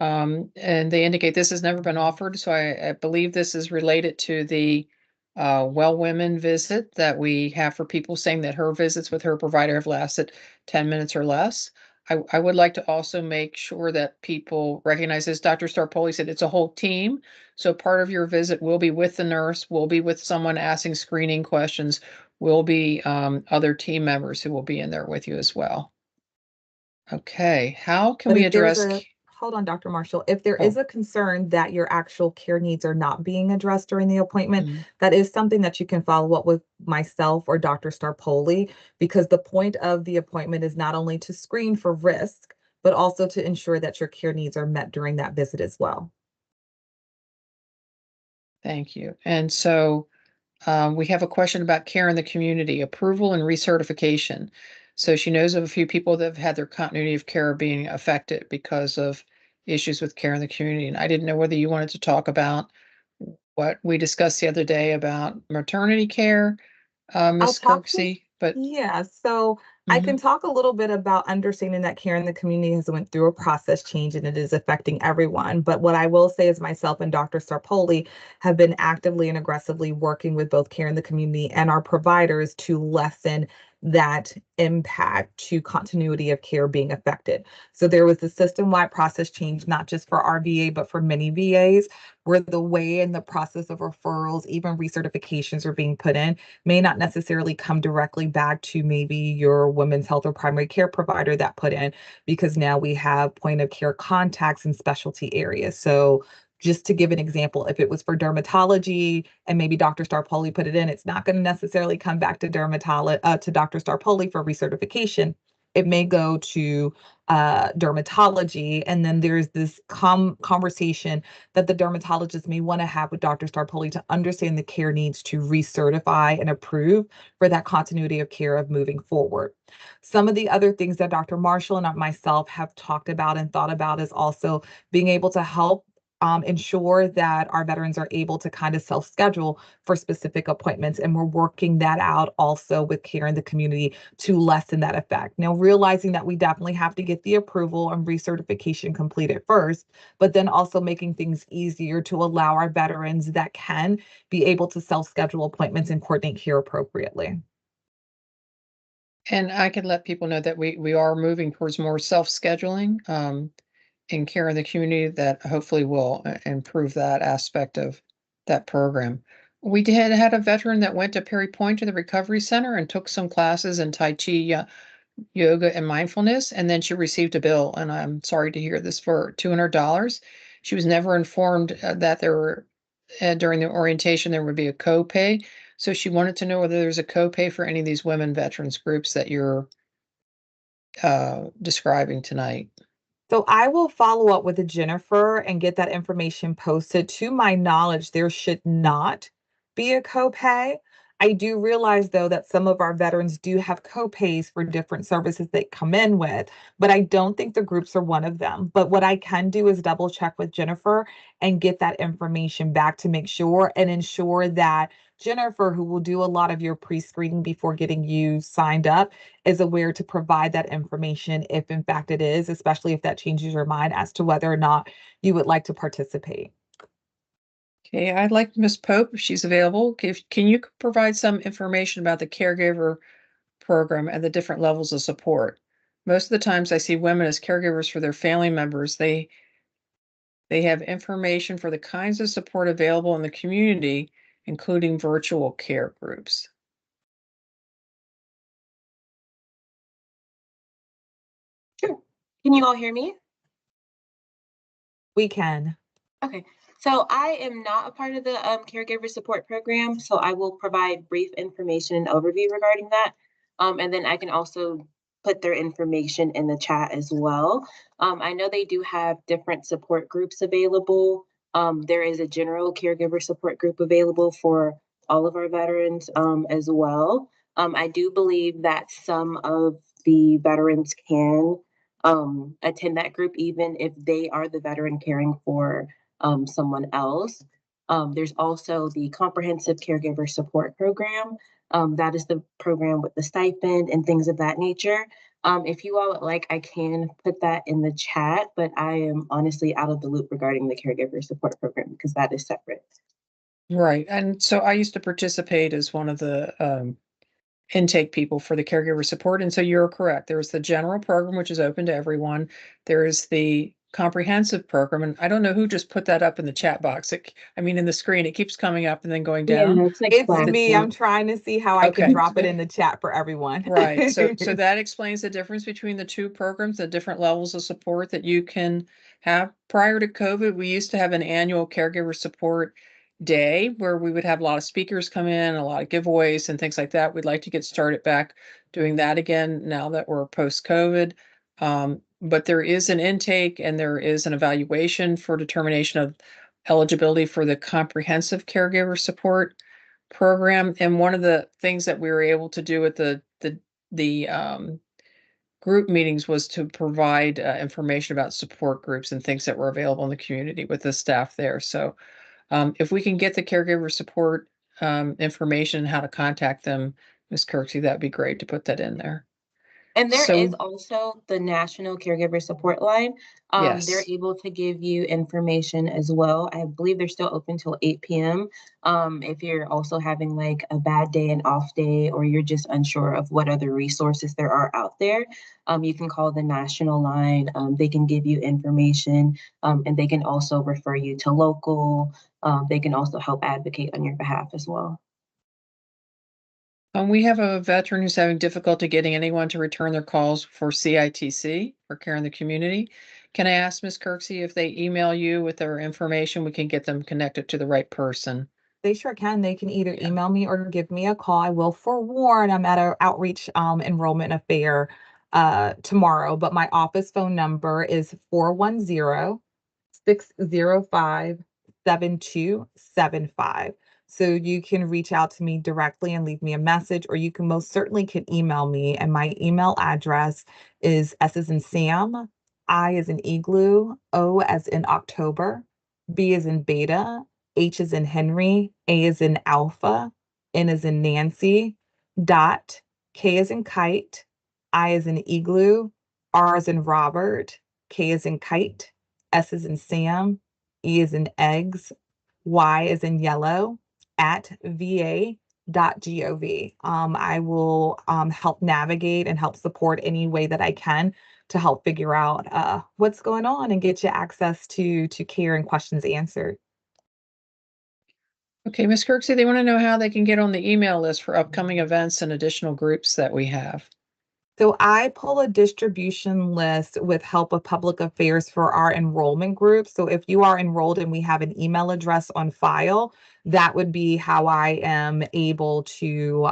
And they indicate this has never been offered. So I believe this is related to the Well Women visit that we have for people saying that her visits with her provider have lasted 10 minutes or less. I would like to also make sure that people recognize, as Dr. Starpoli said, it's a whole team. So part of your visit will be with the nurse, will be with someone asking screening questions, will be other team members who will be in there with you as well. Okay, how can But we if there's address? hold on, Dr. Marshall, if there Oh. is a concern that your actual care needs are not being addressed during the appointment, Mhm. that is something that you can follow up with myself or Dr. Starpoli, because the point of the appointment is not only to screen for risk, but also to ensure that your care needs are met during that visit as well. Thank you. And so we have a question about care in the community, approval and recertification. So she knows of a few people that have had their continuity of care being affected because of issues with care in the community. And I didn't know whether you wanted to talk about what we discussed the other day about maternity care, I'll Ms. talk to Kirksey, but Yeah, so I can talk a little bit about understanding that care in the community has went through a process change and it is affecting everyone. But what I will say is myself and Dr. Starpoli have been actively and aggressively working with both care in the community and our providers to lessen that impact to continuity of care being affected. So there was a system-wide process change, not just for our VA, but for many VAs, where the way and the process of referrals, even recertifications are being put in may not necessarily come directly back to maybe your women's health or primary care provider that put in, because now we have point of care contacts in specialty areas. So just to give an example, if it was for dermatology and maybe Dr. Starpoli put it in, it's not going to necessarily come back to to Dr. Starpoli for recertification. It may go to dermatology, and then there's this conversation that the dermatologist may want to have with Dr. Starpoli to understand the care needs to recertify and approve for that continuity of care of moving forward. Some of the other things that Dr. Marshall and myself have talked about and thought about is also being able to help ensure that our veterans are able to kind of self-schedule for specific appointments. And we're working that out also with care in the community to lessen that effect. Now, realizing that we definitely have to get the approval and recertification completed first, but then also making things easier to allow our veterans that can be able to self-schedule appointments and coordinate care appropriately. and I can let people know that we are moving towards more self-scheduling, in care in the community that hopefully will improve that aspect of that program. We did had a veteran that went to Perry Point to the recovery center and took some classes in Tai Chi, yoga and mindfulness, and then she received a bill. And I'm sorry to hear this, for $200. She was never informed that there were during the orientation there would be a copay. So she wanted to know whether there's a copay for any of these women veterans groups that you're describing tonight. So I will follow up with Jennifer and get that information posted. To my knowledge, there should not be a copay. I do realize though that some of our veterans do have copays for different services they come in with, but I don't think the groups are one of them. But what I can do is double check with Jennifer and get that information back to make sure and ensure that Jennifer, who will do a lot of your pre-screening before getting you signed up, is aware to provide that information if in fact it is, especially if that changes your mind as to whether or not you would like to participate. Okay, I'd like Ms. Pope, if she's available. Can you provide some information about the caregiver program and the different levels of support? Most of the times I see women as caregivers for their family members. They have information for the kinds of support available in the community, including virtual care groups. Sure. Can you all hear me? We can. Okay. So I am not a part of the caregiver support program, so I will provide brief information and overview regarding that. And then I can also put their information in the chat as well. I know they do have different support groups available. There is a general caregiver support group available for all of our veterans as well. I do believe that some of the veterans can attend that group, even if they are the veteran caring for someone else. There's also the Comprehensive Caregiver Support Program. That is the program with the stipend and things of that nature. If you all would like, I can put that in the chat, but I am honestly out of the loop regarding the Caregiver Support Program because that is separate. Right. And so I used to participate as one of the intake people for the caregiver support. And so you're correct. There's the general program, which is open to everyone. There is the comprehensive program. And I don't know who just put that up in the chat box. In the screen, it keeps coming up and then going down. it's like It's flagged me. I'm out. trying to see how I can Okay. drop it in the chat for everyone. Right. So that explains the difference between the two programs, the different levels of support that you can have. Prior to COVID, we used to have an annual caregiver support day where we would have a lot of speakers come in, a lot of giveaways and things like that. We'd like to get started back doing that again now that we're post-COVID. But there is an intake and there is an evaluation for determination of eligibility for the comprehensive caregiver support program. And one of the things that we were able to do at the group meetings was to provide information about support groups and things that were available in the community with the staff there. So If we can get the caregiver support information, how to contact them, Ms. Kirksey, that'd be great to put that in there. And there So- is also the National Caregiver Support Line. They're Yes. able to give you information as well. I believe they're still open till 8 p.m. If you're also having like a bad day, an off day, or you're just unsure of what other resources there are out there, you can call the national line. They can give you information, and they can also refer you to local. They can also help advocate on your behalf as well. We have a veteran who's having difficulty getting anyone to return their calls for CITC, for care in the community. Can I ask Ms. Kirksey if they email you with their information, we can get them connected to the right person? They sure can. They can either Yeah. email me or give me a call. I will forewarn, I'm at an outreach enrollment affair tomorrow, but my office phone number is 410-605-7275. So you can reach out to me directly and leave me a message, or you can most certainly can email me. And my email address is S as in Sam, I as in Igloo, O as in October, B as in Beta, H is in Henry, A is in Alpha, N is in Nancy, dot, K is in Kite, I is in Igloo, R is in Robert, K is in Kite, S is in Sam, E is in Eggs, Y is in Yellow, at va.gov. I will help navigate and help support any way that I can to help figure out what's going on and get you access to care and questions answered. Okay, Ms. Kirksey, they want to know how they can get on the email list for upcoming events and additional groups that we have. So I pull a distribution list with help of public affairs for our enrollment group. So if you are enrolled and we have an email address on file, that would be how I am able to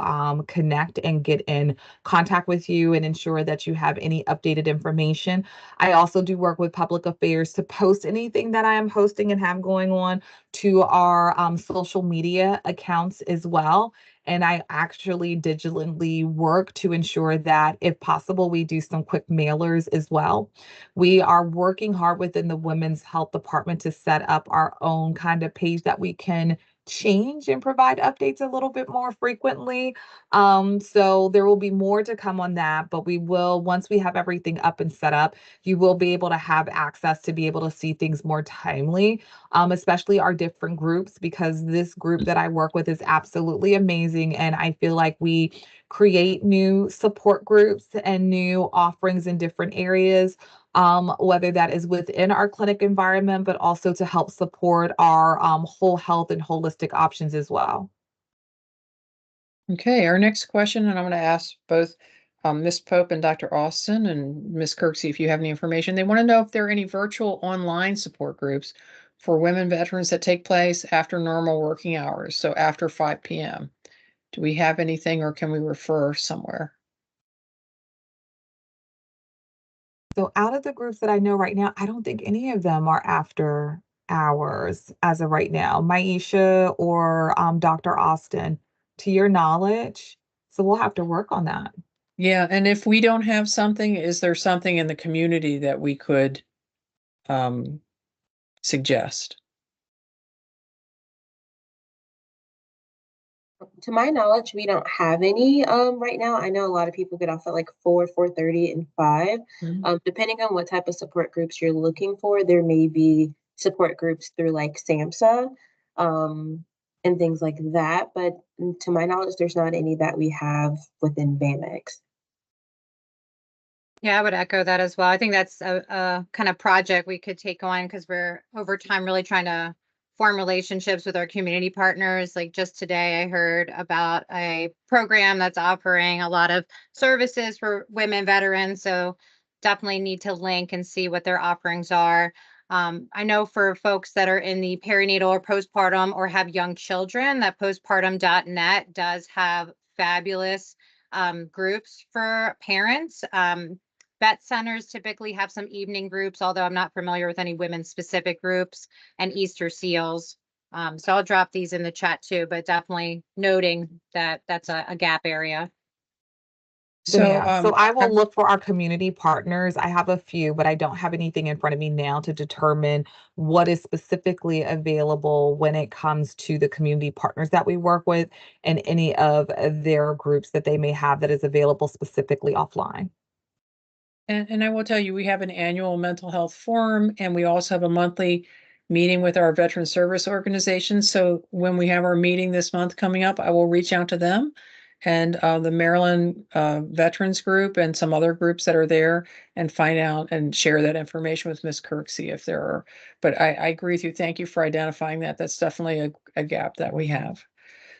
connect and get in contact with you and ensure that you have any updated information. I also do work with public affairs to post anything that I am hosting and have going on to our social media accounts as well. And I actually digitally work to ensure that, if possible, we do some quick mailers as well. We are working hard within the Women's Health Department to set up our own kind of page that we can change and provide updates a little bit more frequently. So there will be more to come on that, but we will, once we have everything up and set up, you will be able to have access to be able to see things more timely, especially our different groups, because this group that I work with is absolutely amazing. And I feel like we create new support groups and new offerings in different areas, whether that is within our clinic environment, but also to help support our whole health and holistic options as well. Okay, our next question, and I'm going to ask both Ms. Pope and Dr. Austin and Ms. Kirksey if you have any information. They want to know if there are any virtual online support groups for women veterans that take place after normal working hours, so after 5 p.m. Do we have anything, or can we refer somewhere? So out of the groups that I know right now, I don't think any of them are after hours as of right now. Maisha or Dr. Austin, to your knowledge. So we'll have to work on that. Yeah, and if we don't have something, is there something in the community that we could suggest? To my knowledge, we don't have any right now. I know a lot of people get off at like 4, 4:30, and 5. Mhm. Depending on what type of support groups you're looking for, there may be support groups through like SAMHSA, and things like that. But to my knowledge, there's not any that we have within VAMX. Yeah, I would echo that as well. I think that's a kind of project we could take on because we're over time really trying to form relationships with our community partners. Like just today, I heard about a program that's offering a lot of services for women veterans. So definitely need to link and see what their offerings are. I know for folks that are in the perinatal or postpartum or have young children, that postpartum.net does have fabulous groups for parents. Vet centers typically have some evening groups, although I'm not familiar with any women specific groups, and Easter seals. So I'll drop these in the chat too, but definitely noting that that's a gap area. So, Yeah, so I will I'm- look for our community partners. I have a few, but I don't have anything in front of me now to determine what is specifically available when it comes to the community partners that we work with and any of their groups that they may have that is available specifically offline. and I will tell you, we have an annual mental health forum, and we also have a monthly meeting with our veteran service organization. So when we have our meeting this month coming up, I will reach out to them and the Maryland Veterans Group and some other groups that are there and find out and share that information with Ms. Kirksey if there are. But I agree with you. Thank you for identifying that. That's definitely a gap that we have.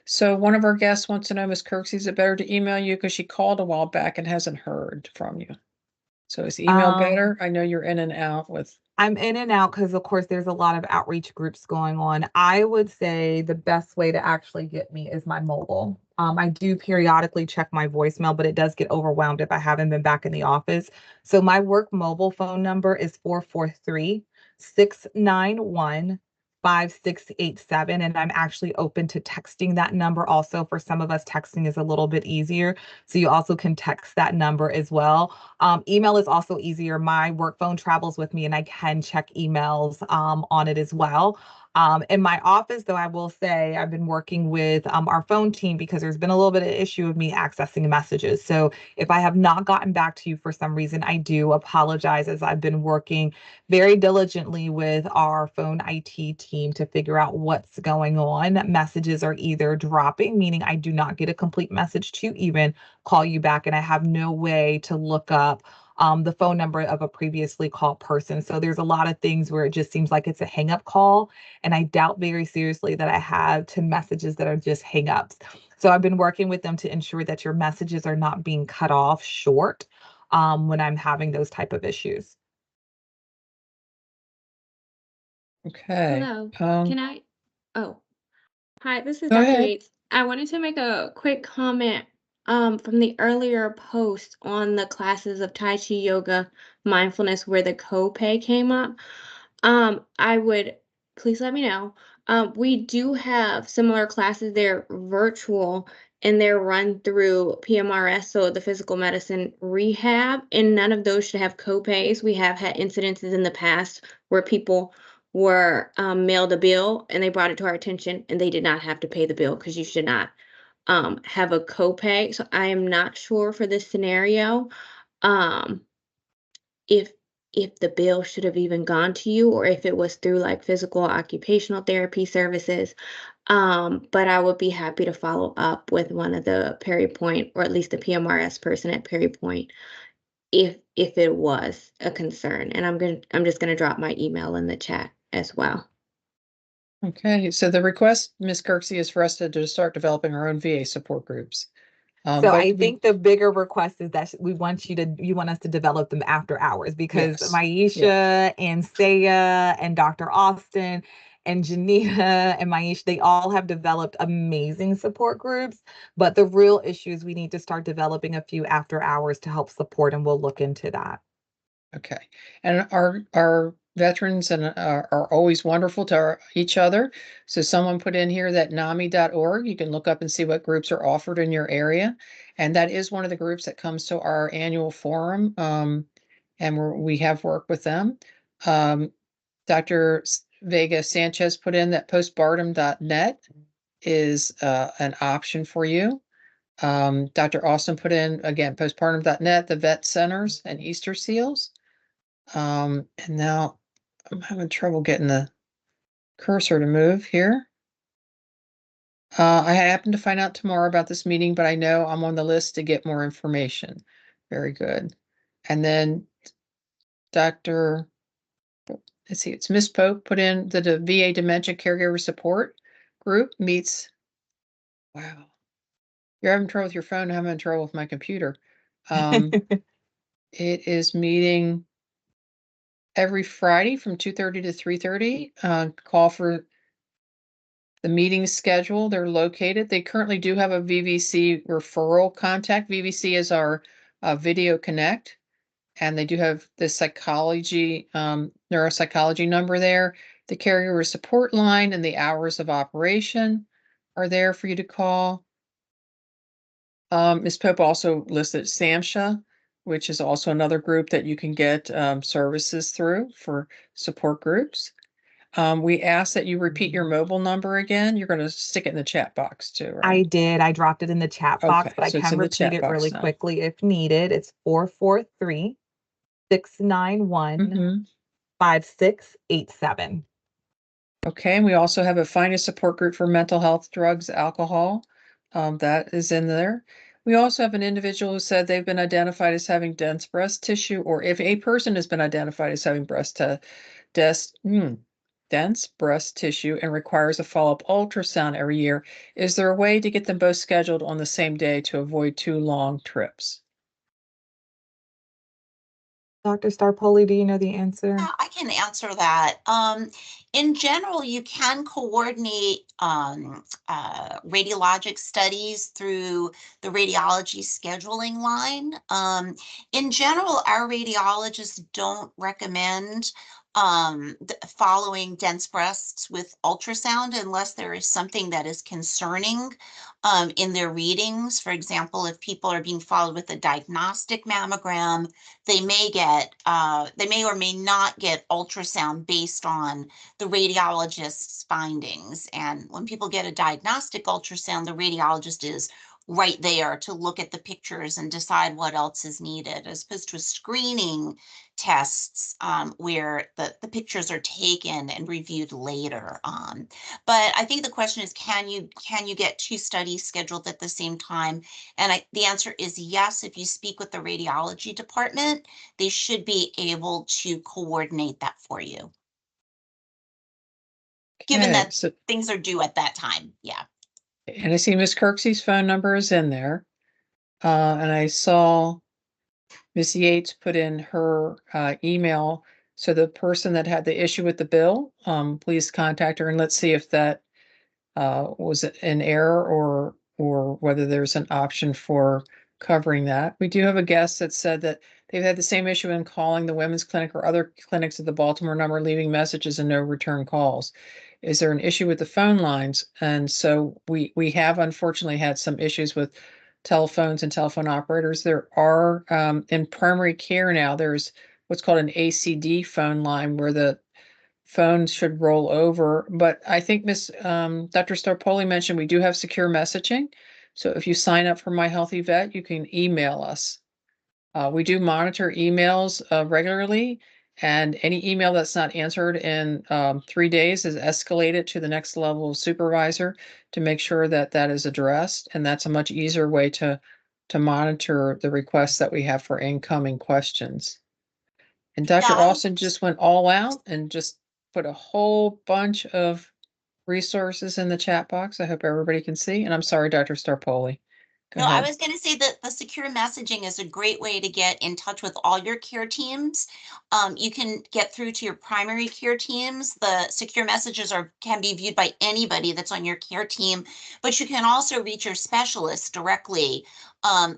So one of our guests wants to know, Ms. Kirksey, is it better to email you because she called a while back and hasn't heard from you? So is email better? I know you're in and out with. I'm in and out because, of course, there's a lot of outreach groups going on. I would say the best way to actually get me is my mobile. I do periodically check my voicemail, but it does get overwhelmed if I haven't been back in the office. So my work mobile phone number is 443-691-5687. And I'm actually open to texting that number also. For some of us, texting is a little bit easier. So you also can text that number as well. Email is also easier. My work phone travels with me and I can check emails on it as well. In my office, though, I will say I've been working with our phone team because there's been a little bit of issue of me accessing messages. So if I have not gotten back to you for some reason, I do apologize, as I've been working very diligently with our phone IT team to figure out what's going on. Messages are either dropping, meaning I do not get a complete message to even call you back, and I have no way to look up the phone number of a previously called person. So there's a lot of things where it just seems like it's a hang up call. And I doubt very seriously that I have 10 messages that are just hang ups. So I've been working with them to ensure that your messages are not being cut off short when I'm having those type of issues. Okay. Hello. Can I? Oh, hi, this is Go Dr. ahead. Yates. I wanted to make a quick comment from the earlier post on the classes of Tai Chi yoga mindfulness where the copay came up. I would please let me know. We do have similar classes. They're virtual and they're run through PMRS, so the physical medicine rehab, and none of those should have copays. We have had incidences in the past where people were mailed a bill and they brought it to our attention and they did not have to pay the bill because you should not have a copay. So I am not sure for this scenario. Um, if the bill should have even gone to you or if it was through like physical occupational therapy services. But I would be happy to follow up with one of the Perry Point or at least the PMRS person at Perry Point if it was a concern. And I'm just gonna drop my email in the chat as well. Okay, so the request, Ms. Kirksey, is for us to start developing our own VA support groups. So But I think the bigger request is that you want us to develop them after hours because yes, Maisha and Saya and Dr. Austin and Janita and Maisha, they all have developed amazing support groups. But the real issue is we need to start developing a few after hours to help support, and we'll look into that. okay. And our veterans are always wonderful to each other. So someone put in here that NAMI.org. You can look up and see what groups are offered in your area. And that is one of the groups that comes to our annual forum. And we have worked with them. Dr. Vega Sanchez put in that postpartum.net is an option for you. Dr. Austin put in, again, postpartum.net, the vet centers and Easter seals. And now I'm having trouble getting the cursor to move here. I happen to find out tomorrow about this meeting, but I know I'm on the list to get more information. Very good. And then Dr. Let's see, it's Miss Pope put in the VA Dementia Caregiver Support Group meets. Wow. You're having trouble with your phone. I'm having trouble with my computer. It is meeting every Friday from 2:30 to 3:30. Call for the meeting schedule. They're located. They currently do have a VVC referral contact. VVC is our Video Connect, and they do have the psychology, neuropsychology number there. The caregiver support line and the hours of operation are there for you to call. Ms. Pope also listed SAMHSA, which is also another group that you can get services through for support groups. We ask that you repeat your mobile number again. You're going to stick it in the chat box too, I right? did. I dropped it in the chat box, Okay, but I so it's can in the repeat chat it box really now. quickly if needed. It's 443-691 Mhm. 5687. Okay, and we also have a finest support group for mental health, drugs, alcohol. That is in there. We also have an individual who said they've been identified as having dense breast tissue, or if a person has been identified as having dense breast tissue and requires a follow-up ultrasound every year, is there a way to get them both scheduled on the same day to avoid 2 long trips? Dr. Starpoli, do you know the answer? Yeah, I can answer that. In general, you can coordinate radiologic studies through the radiology scheduling line. In general, our radiologists don't recommend following dense breasts with ultrasound unless there is something that is concerning in their readings. For example, if people are being followed with a diagnostic mammogram, they may or may not get ultrasound based on the radiologist's findings. And when people get a diagnostic ultrasound, the radiologist is right there to look at the pictures and decide what else is needed, as opposed to a screening tests where the pictures are taken and reviewed later. But I think the question is, can you get 2 studies scheduled at the same time? And the answer is yes. If you speak with the radiology department, they should be able to coordinate that for you. Given Okay, that things are due at that time. Yeah. and I see Miss Kirksey's phone number is in there. And I saw Miss Yates put in her email. So the person that had the issue with the bill, please contact her and let's see if that was an error or whether there's an option for covering that. We do have a guest that said that they've had the same issue in calling the women's clinic or other clinics at the Baltimore number, leaving messages and no return calls. Is there an issue with the phone lines? And so we have unfortunately had some issues with telephones and telephone operators. There are in primary care now, there's what's called an ACD phone line where the phones should roll over. But I think Dr. Starpoli mentioned we do have secure messaging. So if you sign up for My Healthy Vet, you can email us. We do monitor emails regularly, and any email that's not answered in 3 days is escalated to the next level of supervisor to make sure that that is addressed. And that's a much easier way to monitor the requests that we have for incoming questions. And Dr. Yeah, Austin just went all out and just put a whole bunch of resources in the chat box. I hope everybody can see. And I'm sorry, Dr. Starpoli. Go No, I ahead. was going to say that the secure messaging is a great way to get in touch with all your care teams. You can get through to your primary care teams. The secure messages can be viewed by anybody that's on your care team, but you can also reach your specialist directly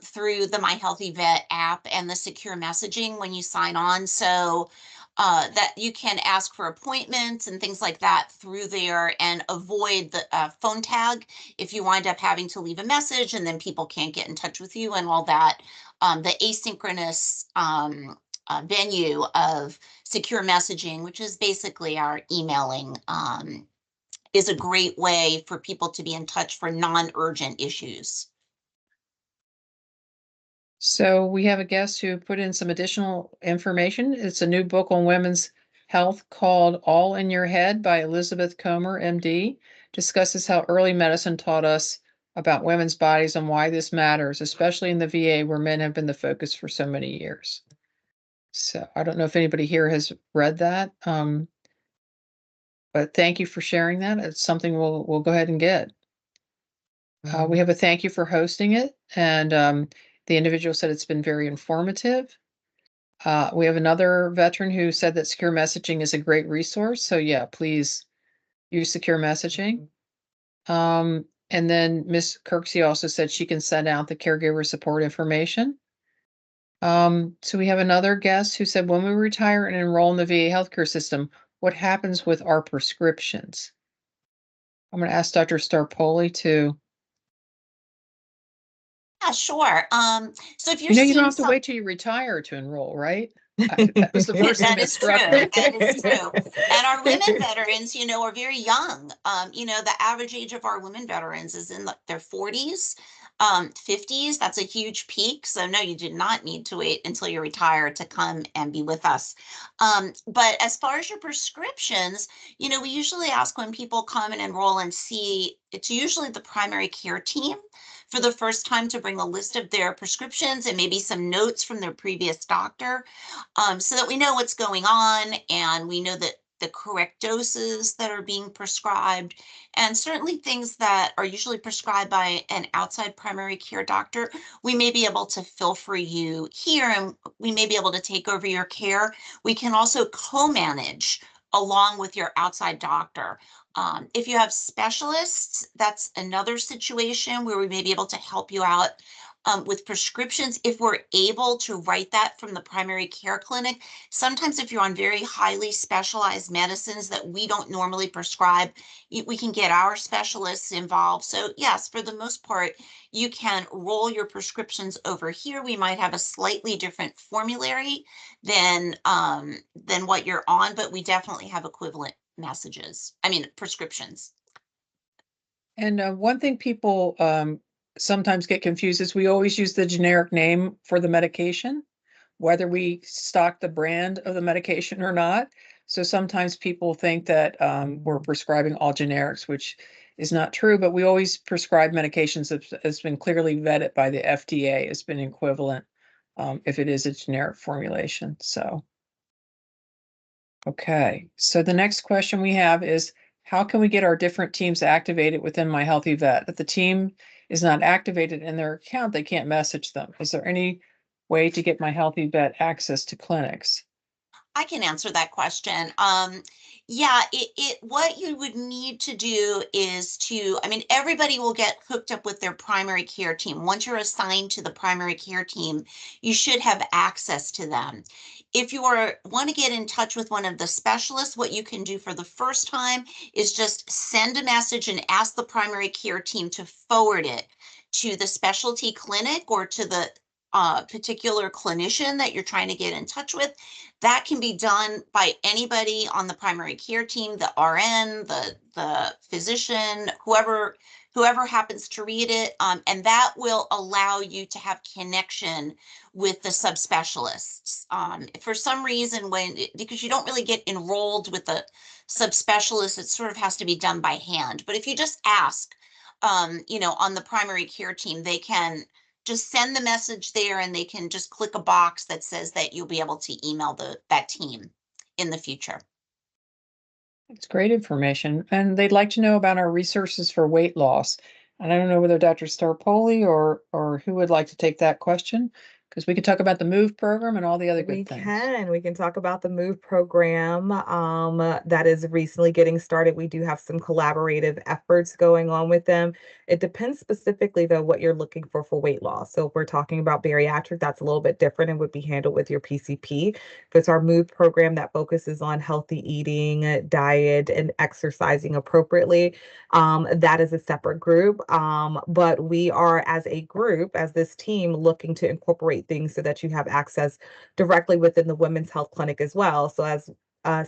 through the My Healthy Vet app and the secure messaging when you sign on. So that you can ask for appointments and things like that through there and avoid the phone tag if you wind up having to leave a message and then people can't get in touch with you and all that. The asynchronous venue of secure messaging, which is basically our emailing, is a great way for people to be in touch for non-urgent issues. So we have a guest who put in some additional information. It's a new book on women's health called All in Your Head by Elizabeth Comer, MD. Discusses how early medicine taught us about women's bodies and why this matters, especially in the VA where men have been the focus for so many years. So I don't know if anybody here has read that. But thank you for sharing that. It's something we'll go ahead and get. We have a thank you for hosting it, and the individual said it's been very informative. We have another veteran who said that secure messaging is a great resource. So yeah, please use secure messaging. And then Ms. Kirksey also said she can send out the caregiver support information. So we have another guest who said, when we retire and enroll in the VA healthcare system, what happens with our prescriptions? I'm going to ask Dr. Starpoli to. Yeah, sure. So if you're You know, you don't seeing have to some, wait till you retire to enroll, right? That was the first that thing that is true. struck me. That is true. And our women veterans, are very young. The average age of our women veterans is in their 40s, 50s. That's a huge peak. So no, you did not need to wait until you retire to come and be with us. But as far as your prescriptions, we usually ask when people come and enroll and see, it's usually the primary care team for the first time to bring a list of their prescriptions and maybe some notes from their previous doctor, so that we know what's going on and we know that the correct doses that are being prescribed, and certainly things that are usually prescribed by an outside primary care doctor, we may be able to fill for you here and we may be able to take over your care. We can also co-manage along with your outside doctor. If you have specialists, that's another situation where we may be able to help you out with prescriptions if we're able to write that from the primary care clinic. Sometimes if you're on very highly specialized medicines that we don't normally prescribe, we can get our specialists involved. So yes, for the most part, you can roll your prescriptions over here. We might have a slightly different formulary than what you're on, but we definitely have equivalent prescriptions. And one thing people sometimes get confused is we always use the generic name for the medication, whether we stock the brand of the medication or not. So sometimes people think that we're prescribing all generics, which is not true, but we always prescribe medications that has been clearly vetted by the FDA has been equivalent if it is a generic formulation. So, okay. So the next question we have is, how can we get our different teams activated within My Healthy Vet? If the team is not activated in their account, they can't message them. Is there any way to get My Healthy Vet access to clinics? I can answer that question. Yeah, what you would need to do is everybody will get hooked up with their primary care team. Once you're assigned to the primary care team, you should have access to them. If you want to get in touch with one of the specialists, what you can do for the first time is just send a message and ask the primary care team to forward it to the specialty clinic or to the particular clinician that you're trying to get in touch with. That can be done by anybody on the primary care team, the RN, the physician, whoever happens to read it, and that will allow you to have connection with the subspecialists. For some reason, because you don't really get enrolled with the subspecialists, it sort of has to be done by hand. But if you just ask, on the primary care team, they can just send the message there and they can just click a box that says that you'll be able to email that team in the future. It's great information. And they'd like to know about our resources for weight loss. And I don't know whether Dr. Starpoli or who would like to take that question, because we could talk about the MOVE program and all the other good things. We can talk about the MOVE program that is recently getting started. We do have some collaborative efforts going on with them. It depends specifically, though, what you're looking for weight loss. So if we're talking about bariatric, that's a little bit different and would be handled with your PCP. If it's our MOVE program that focuses on healthy eating, diet, and exercising appropriately, that is a separate group. But we are, as a group, as this team, looking to incorporate things so that you have access directly within the women's health clinic as well. So as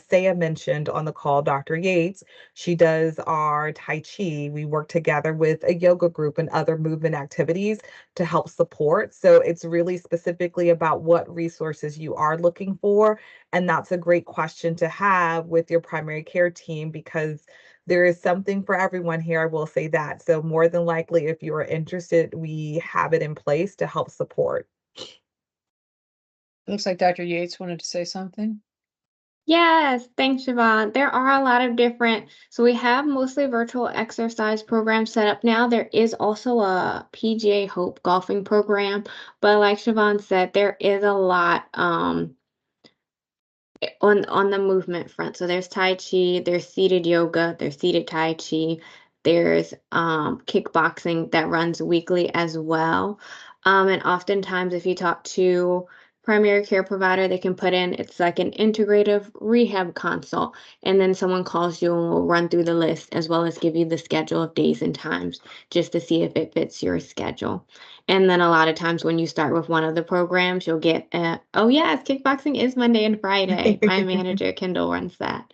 Saya mentioned on the call, Dr. Yates, she does our Tai Chi. We work together with a yoga group and other movement activities to help support. So it's really specifically about what resources you are looking for. And that's a great question to have with your primary care team, because there is something for everyone here. I will say that. So more than likely, if you are interested, we have it in place to help support. It looks like Dr. Yates wanted to say something. Yes, thanks, Siobhan. There are a lot of different, so we have mostly virtual exercise programs set up now. There is also a PGA Hope golfing program, but like Siobhan said, there is a lot on the movement front. So there's Tai Chi, there's seated yoga, there's seated Tai Chi, there's kickboxing that runs weekly as well. And oftentimes if you talk to primary care provider, they can put in, it's like an integrative rehab consult. And then someone calls you and will run through the list as well as give you the schedule of days and times just to see if it fits your schedule. And then a lot of times when you start with one of the programs, you'll get, oh yes, kickboxing is Monday and Friday. My manager, Kendall, runs that.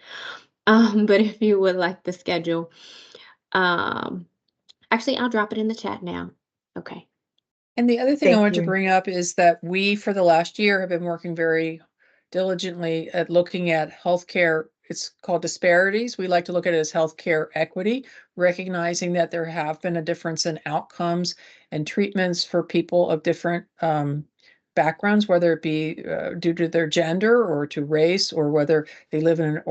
But if you would like the schedule, actually, I'll drop it in the chat now. Okay. And the other thing I Thank wanted to you. bring up is that we, for the last year, have been working very diligently at looking at healthcare. It's called disparities. We like to look at it as healthcare equity, recognizing that there have been a difference in outcomes and treatments for people of different backgrounds, whether it be due to their gender or to race, or whether they live in an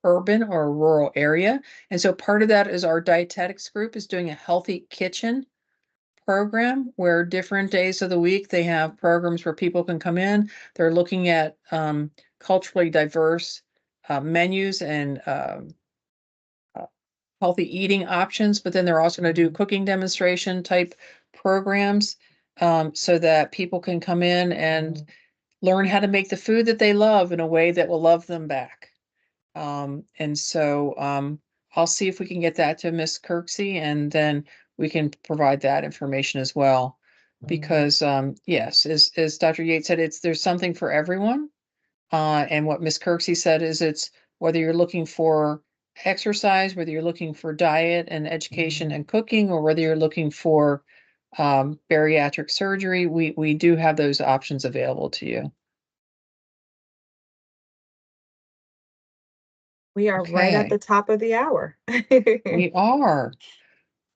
urban or a rural area. And so part of that is our dietetics group is doing a healthy kitchen program where different days of the week they have programs where people can come in. They're looking at culturally diverse menus and healthy eating options, but then they're also going to do cooking demonstration type programs so that people can come in and learn how to make the food that they love in a way that will love them back. And so I'll see if we can get that to Miss Kirksey, and then we can provide that information as well. Because yes, as Dr. Yates said, there's something for everyone. And what Miss Kirksey said is it's whether you're looking for exercise, whether you're looking for diet and education and cooking, or whether you're looking for bariatric surgery, we do have those options available to you. We are right at Okay. the top of the hour. We are.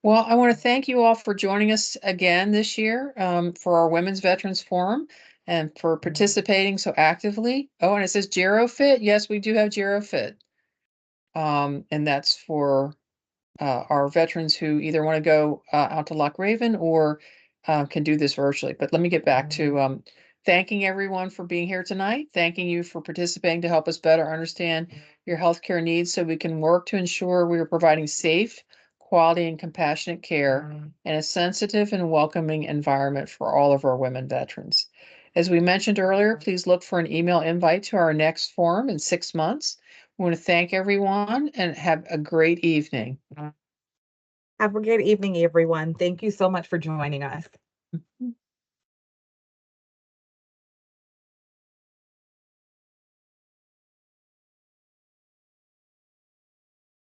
Well, I want to thank you all for joining us again this year for our Women's Veterans Forum and for participating so actively. Oh, and it says GeroFit. Yes, we do have GeroFit. And that's for our veterans who either want to go out to Loch Raven or can do this virtually. But let me get back to thanking everyone for being here tonight, thanking you for participating to help us better understand your healthcare needs so we can work to ensure we are providing safe, quality, and compassionate care in a sensitive and welcoming environment for all of our women veterans. As we mentioned earlier, please look for an email invite to our next forum in 6 months. I want to thank everyone and have a great evening. Have a great evening, everyone. Thank you so much for joining us.